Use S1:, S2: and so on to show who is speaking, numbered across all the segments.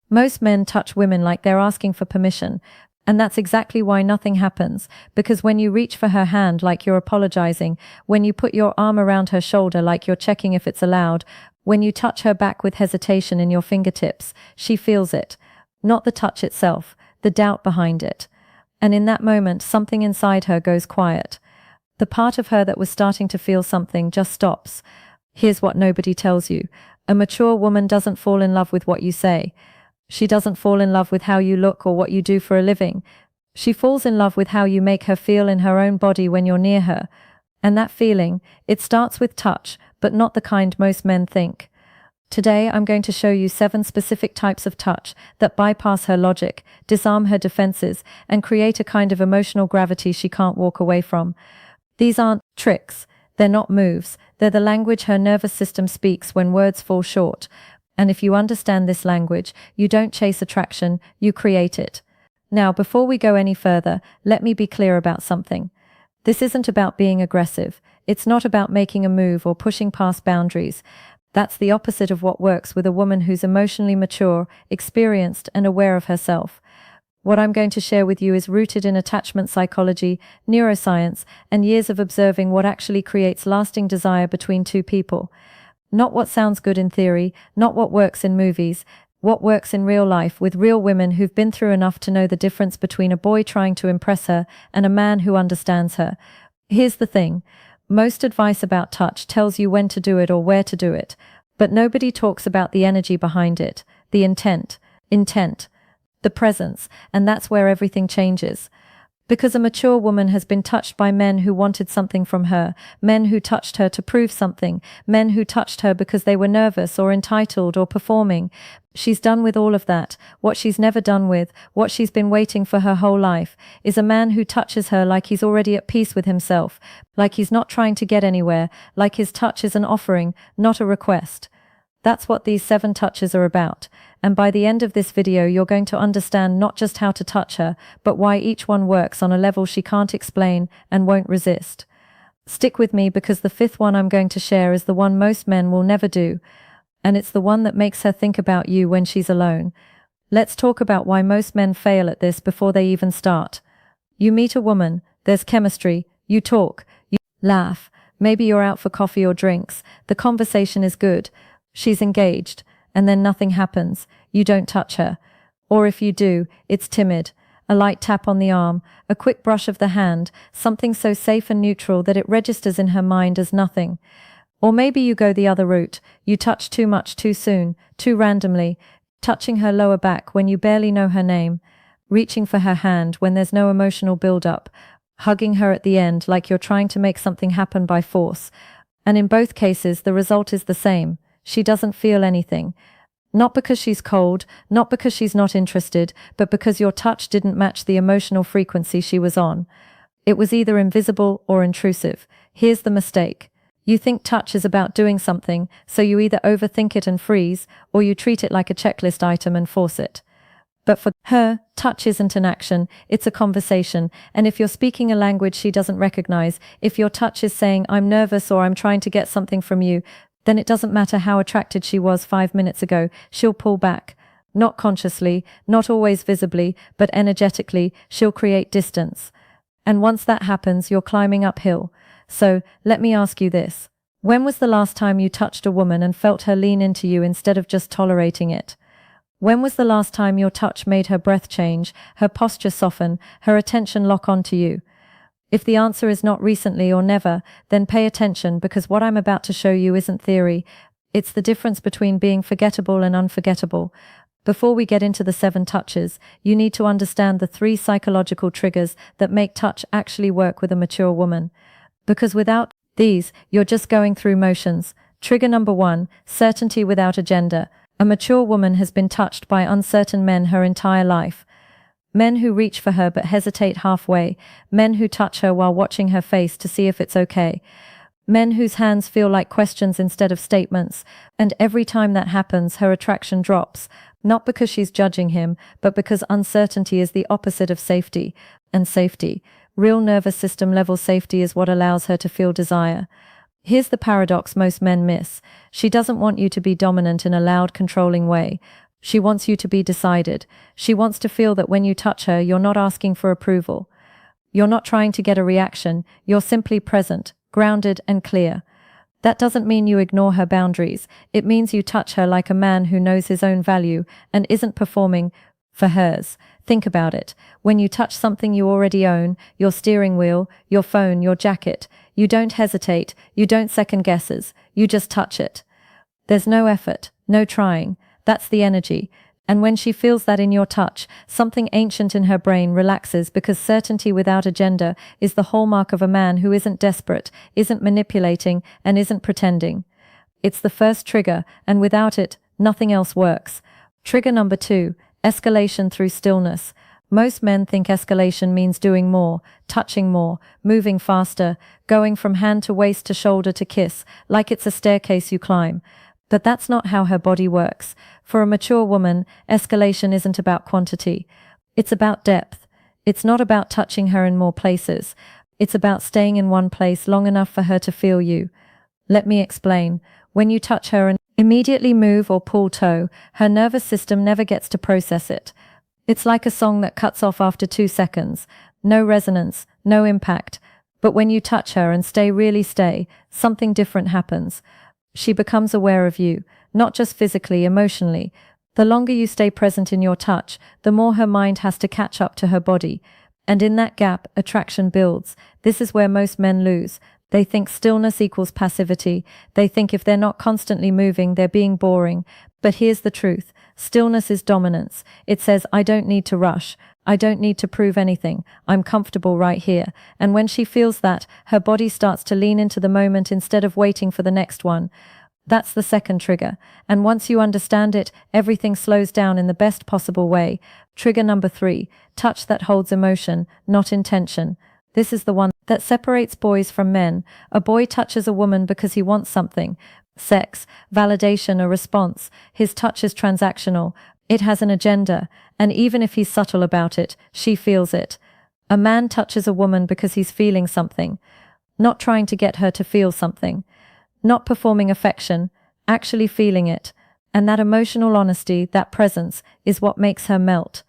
S1: Most men touch women like they're asking for permission, and that's exactly why nothing happens, because when you reach for her hand like you're apologizing, when you put your arm around her shoulder like you're checking if it's allowed, when you touch her back with hesitation in your fingertips, she feels it. Not the touch itself, the doubt behind it. And in that moment, something inside her goes quiet. The part of her that was starting to feel something just stops. Here's what nobody tells you. A mature woman doesn't fall in love with what you say. She doesn't fall in love with how you look or what you do for a living. She falls in love with how you make her feel in her own body when you're near her. And that feeling, it starts with touch, but not the kind most men think. Today, I'm going to show you 7 specific types of touch that bypass her logic, disarm her defenses, and create a kind of emotional gravity she can't walk away from. These aren't tricks. They're not moves. They're the language her nervous system speaks when words fall short. And if you understand this language, you don't chase attraction, you create it. Now, before we go any further, let me be clear about something. This isn't about being aggressive. It's not about making a move or pushing past boundaries. That's the opposite of what works with a woman who's emotionally mature, experienced, and aware of herself. What I'm going to share with you is rooted in attachment psychology, neuroscience, and years of observing what actually creates lasting desire between two people. Not what sounds good in theory, not what works in movies, what works in real life with real women who've been through enough to know the difference between a boy trying to impress her and a man who understands her. Here's the thing. Most advice about touch tells you when to do it or where to do it, but nobody talks about the energy behind it, the intent, the presence, and that's where everything changes. Because a mature woman has been touched by men who wanted something from her, men who touched her to prove something, men who touched her because they were nervous or entitled or performing. She's done with all of that. What she's never done with, what she's been waiting for her whole life, is a man who touches her like he's already at peace with himself, like he's not trying to get anywhere, like his touch is an offering, not a request. That's what these 7 touches are about. And by the end of this video, you're going to understand not just how to touch her, but why each one works on a level she can't explain and won't resist. Stick with me because the 5th one I'm going to share is the one most men will never do. And it's the one that makes her think about you when she's alone. Let's talk about why most men fail at this before they even start. You meet a woman, there's chemistry, you talk, you laugh, maybe you're out for coffee or drinks, the conversation is good, she's engaged, and then nothing happens, you don't touch her. Or if you do, it's timid. A light tap on the arm, a quick brush of the hand, something so safe and neutral that it registers in her mind as nothing. Or maybe you go the other route, you touch too much too soon, too randomly, touching her lower back when you barely know her name, reaching for her hand when there's no emotional build-up, hugging her at the end like you're trying to make something happen by force. And in both cases, the result is the same. She doesn't feel anything. Not because she's cold, not because she's not interested, but because your touch didn't match the emotional frequency she was on. It was either invisible or intrusive. Here's the mistake. You think touch is about doing something, so you either overthink it and freeze, or you treat it like a checklist item and force it. But for her, touch isn't an action, it's a conversation, and if you're speaking a language she doesn't recognize, if your touch is saying, "I'm nervous" or "I'm trying to get something from you," then it doesn't matter how attracted she was 5 minutes ago, she'll pull back. Not consciously, not always visibly, but energetically, she'll create distance. And once that happens, you're climbing uphill. So, let me ask you this. When was the last time you touched a woman and felt her lean into you instead of just tolerating it? When was the last time your touch made her breath change, her posture soften, her attention lock onto you? If the answer is not recently or never, then pay attention because what I'm about to show you isn't theory. It's the difference between being forgettable and unforgettable. Before we get into the 7 touches, you need to understand the 3 psychological triggers that make touch actually work with a mature woman. Because without these, you're just going through motions. Trigger number 1, certainty without agenda. A mature woman has been touched by uncertain men her entire life. Men who reach for her but hesitate halfway. Men who touch her while watching her face to see if it's okay. Men whose hands feel like questions instead of statements. And every time that happens, her attraction drops. Not because she's judging him, but because uncertainty is the opposite of safety. And safety, real nervous system level safety, is what allows her to feel desire. Here's the paradox most men miss. She doesn't want you to be dominant in a loud, controlling way. She wants you to be decided. She wants to feel that when you touch her, you're not asking for approval. You're not trying to get a reaction. You're simply present, grounded, and clear. That doesn't mean you ignore her boundaries. It means you touch her like a man who knows his own value and isn't performing for hers. Think about it. When you touch something you already own, your steering wheel, your phone, your jacket, you don't hesitate, you don't second guesses, you just touch it. There's no effort, no trying. That's the energy. And when she feels that in your touch, something ancient in her brain relaxes, because certainty without agenda is the hallmark of a man who isn't desperate, isn't manipulating, and isn't pretending. It's the first trigger, and without it, nothing else works. Trigger number 2, escalation through stillness. Most men think escalation means doing more, touching more, moving faster, going from hand to waist to shoulder to kiss, like it's a staircase you climb. But that's not how her body works. For a mature woman, escalation isn't about quantity. It's about depth. It's not about touching her in more places. It's about staying in one place long enough for her to feel you. Let me explain. When you touch her and immediately move or pull toe, her nervous system never gets to process it. It's like a song that cuts off after 2 seconds. No resonance, no impact. But when you touch her and really stay, something different happens. She becomes aware of you, not just physically, emotionally. The longer you stay present in your touch, the more her mind has to catch up to her body. And in that gap, attraction builds. This is where most men lose. They think stillness equals passivity. They think if they're not constantly moving, they're being boring. But here's the truth. Stillness is dominance. It says, I don't need to rush. I don't need to prove anything. I'm comfortable right here. And when she feels that, her body starts to lean into the moment instead of waiting for the next one. That's the second trigger. And once you understand it, everything slows down in the best possible way. Trigger number 3, touch that holds emotion, not intention. This is the one that separates boys from men. A boy touches a woman because he wants something. Sex, validation, a response. His touch is transactional. It has an agenda, and even if he's subtle about it, she feels it. A man touches a woman because he's feeling something, not trying to get her to feel something, not performing affection, actually feeling it. And that emotional honesty, that presence, is what makes her melt.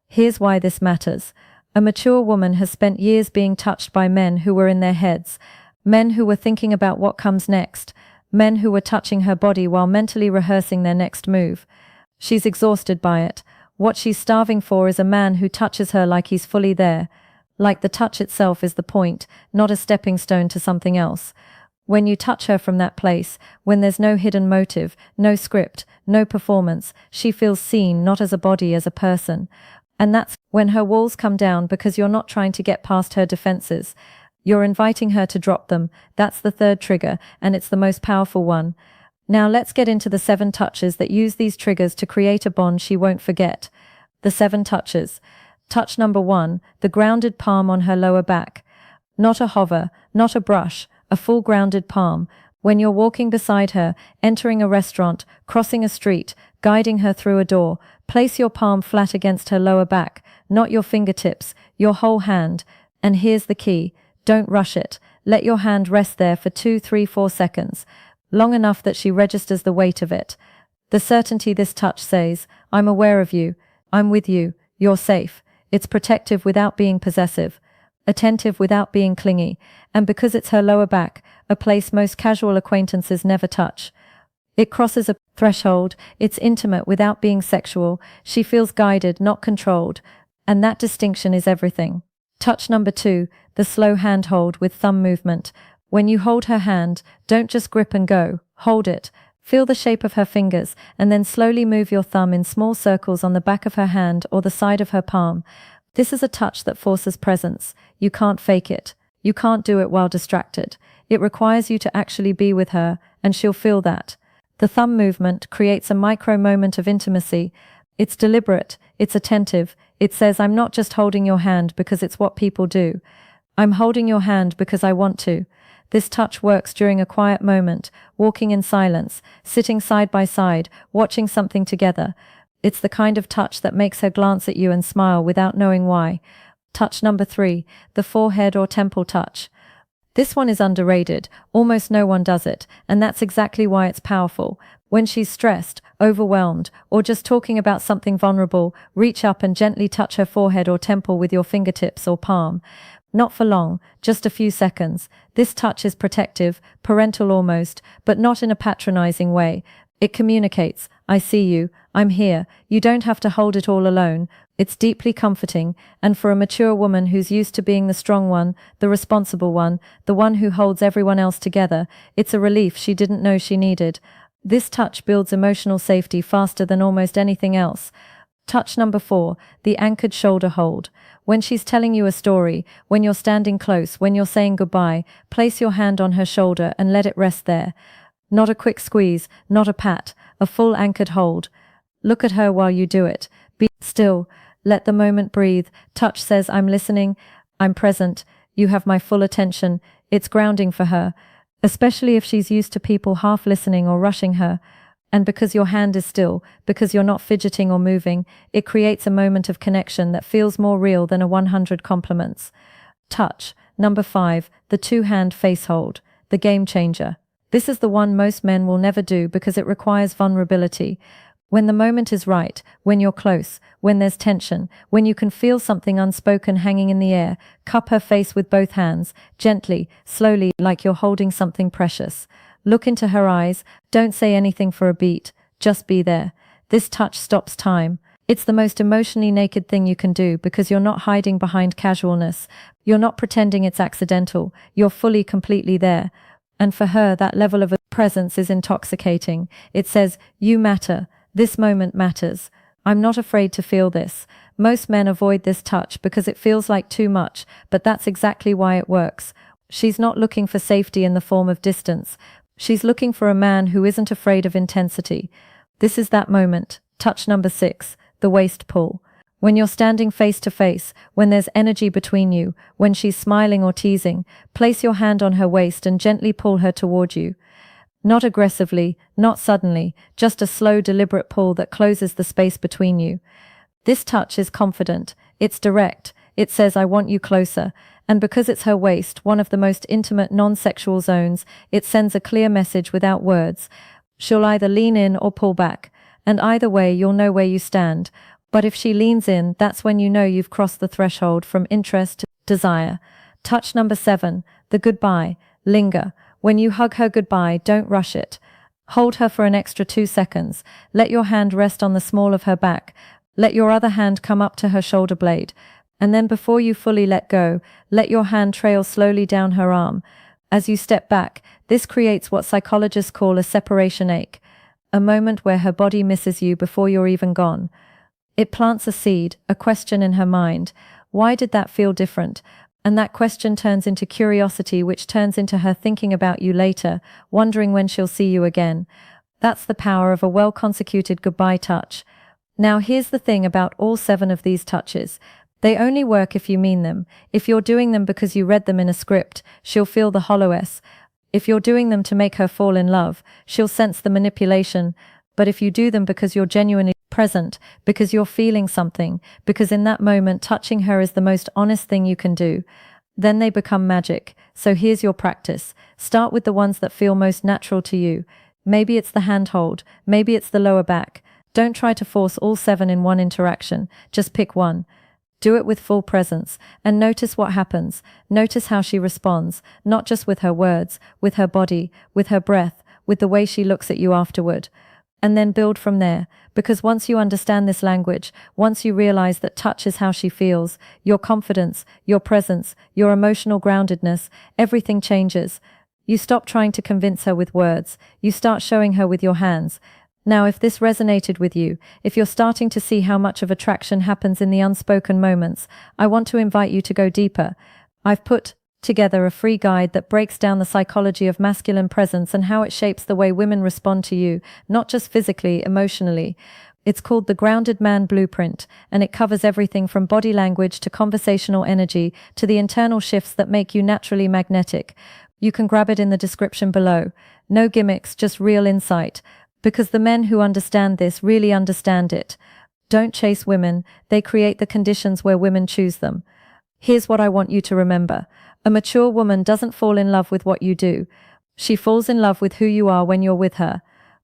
S1: Here's why this matters. A mature woman has spent years being touched by men who were in their heads, men who were thinking about what comes next, men who were touching her body while mentally rehearsing their next move. She's exhausted by it. What she's starving for is a man who touches her like he's fully there, like the touch itself is the point, not a stepping stone to something else. When you touch her from that place, when there's no hidden motive, no script, no performance, she feels seen, not as a body, as a person. And that's when her walls come down, because you're not trying to get past her defenses. You're inviting her to drop them. That's the third trigger, and it's the most powerful one. Now let's get into the 7 touches that use these triggers to create a bond she won't forget. The 7 touches. Touch number 1, the grounded palm on her lower back. Not a hover, not a brush, a full grounded palm. When you're walking beside her, entering a restaurant, crossing a street, guiding her through a door, place your palm flat against her lower back, not your fingertips, your whole hand. And here's the key. Don't rush it. Let your hand rest there for 2, 3, 4 seconds. Long enough that she registers the weight of it. The certainty this touch says, I'm aware of you, I'm with you, you're safe. It's protective without being possessive, attentive without being clingy, and because it's her lower back, a place most casual acquaintances never touch. It crosses a threshold, it's intimate without being sexual, she feels guided, not controlled, and that distinction is everything. Touch number 2, the slow handhold with thumb movement. When you hold her hand, don't just grip and go, hold it. Feel the shape of her fingers, and then slowly move your thumb in small circles on the back of her hand or the side of her palm. This is a touch that forces presence. You can't fake it. You can't do it while distracted. It requires you to actually be with her, and she'll feel that. The thumb movement creates a micro moment of intimacy. It's deliberate, it's attentive. It says, I'm not just holding your hand because it's what people do. I'm holding your hand because I want to. This touch works during a quiet moment, walking in silence, sitting side by side, watching something together. It's the kind of touch that makes her glance at you and smile without knowing why. Touch number 3, the forehead or temple touch. This one is underrated. Almost no one does it, and that's exactly why it's powerful. When she's stressed, overwhelmed, or just talking about something vulnerable, reach up and gently touch her forehead or temple with your fingertips or palm. Not for long, just a few seconds. This touch is protective, parental almost, but not in a patronizing way. It communicates, I see you, I'm here, you don't have to hold it all alone. It's deeply comforting, and for a mature woman who's used to being the strong one, the responsible one, the one who holds everyone else together, it's a relief she didn't know she needed. This touch builds emotional safety faster than almost anything else. Touch number 4, the anchored shoulder hold. When she's telling you a story, when you're standing close, when you're saying goodbye, place your hand on her shoulder and let it rest there. Not a quick squeeze, not a pat, a full anchored hold. Look at her while you do it. Be still. Let the moment breathe. Touch says, I'm listening, I'm present, you have my full attention. It's grounding for her, especially if she's used to people half listening or rushing her. And because your hand is still, because you're not fidgeting or moving, it creates a moment of connection that feels more real than a 100 compliments. Touch. Number 5, the 2-hand face hold, the game changer. This is the one most men will never do because it requires vulnerability. When the moment is right, when you're close, when there's tension, when you can feel something unspoken hanging in the air, cup her face with both hands, gently, slowly, like you're holding something precious. Look into her eyes, don't say anything for a beat, just be there. This touch stops time. It's the most emotionally naked thing you can do because you're not hiding behind casualness. You're not pretending it's accidental. You're fully, completely there. And for her, that level of presence is intoxicating. It says, you matter. This moment matters. I'm not afraid to feel this. Most men avoid this touch because it feels like too much, but that's exactly why it works. She's not looking for safety in the form of distance. She's looking for a man who isn't afraid of intensity. This is that moment. Touch number 6, the waist pull. When you're standing face to face, when there's energy between you, when she's smiling or teasing, place your hand on her waist and gently pull her toward you. Not aggressively, not suddenly, just a slow, deliberate pull that closes the space between you. This touch is confident, it's direct, it says I want you closer, and because it's her waist, one of the most intimate non-sexual zones, it sends a clear message without words. She'll either lean in or pull back, and either way you'll know where you stand. But if she leans in, that's when you know you've crossed the threshold from interest to desire. Touch number 7, the goodbye, linger. When you hug her goodbye, don't rush it. Hold her for an extra 2 seconds. Let your hand rest on the small of her back. Let your other hand come up to her shoulder blade. And then before you fully let go, let your hand trail slowly down her arm. As you step back, this creates what psychologists call a separation ache, a moment where her body misses you before you're even gone. It plants a seed, a question in her mind. Why did that feel different? And that question turns into curiosity, which turns into her thinking about you later, wondering when she'll see you again. That's the power of a well-consecuted goodbye touch. Now here's the thing about all 7 of these touches. They only work if you mean them. If you're doing them because you read them in a script, she'll feel the hollowness. If you're doing them to make her fall in love, she'll sense the manipulation. But if you do them because you're genuinely present, because you're feeling something, because in that moment touching her is the most honest thing you can do, then they become magic. So here's your practice. Start with the ones that feel most natural to you. Maybe it's the handhold, maybe it's the lower back. Don't try to force all 7 in one interaction, just pick one. Do it with full presence, and notice what happens. Notice how she responds, not just with her words, with her body, with her breath, with the way she looks at you afterward. And then build from there, because once you understand this language, once you realize that touch is how she feels, your confidence, your presence, your emotional groundedness, everything changes. You stop trying to convince her with words, you start showing her with your hands. Now, if this resonated with you, if you're starting to see how much of attraction happens in the unspoken moments, I want to invite you to go deeper. I've put together a free guide that breaks down the psychology of masculine presence and how it shapes the way women respond to you, not just physically, emotionally. It's called the Grounded Man Blueprint, and it covers everything from body language to conversational energy to the internal shifts that make you naturally magnetic. You can grab it in the description below. No gimmicks, just real insight. Because the men who understand this really understand it. Don't chase women, they create the conditions where women choose them. Here's what I want you to remember. A mature woman doesn't fall in love with what you do. She falls in love with who you are when you're with her.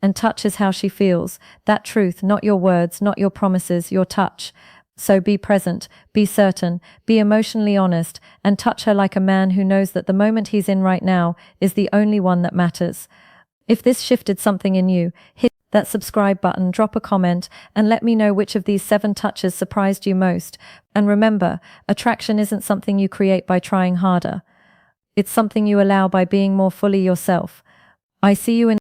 S1: And touch is how she feels. That truth, not your words, not your promises, your touch. So be present, be certain, be emotionally honest, and touch her like a man who knows that the moment he's in right now is the only one that matters. If this shifted something in you, hit that subscribe button, drop a comment, and let me know which of these 7 touches surprised you most. And remember, attraction isn't something you create by trying harder. It's something you allow by being more fully yourself. I see you in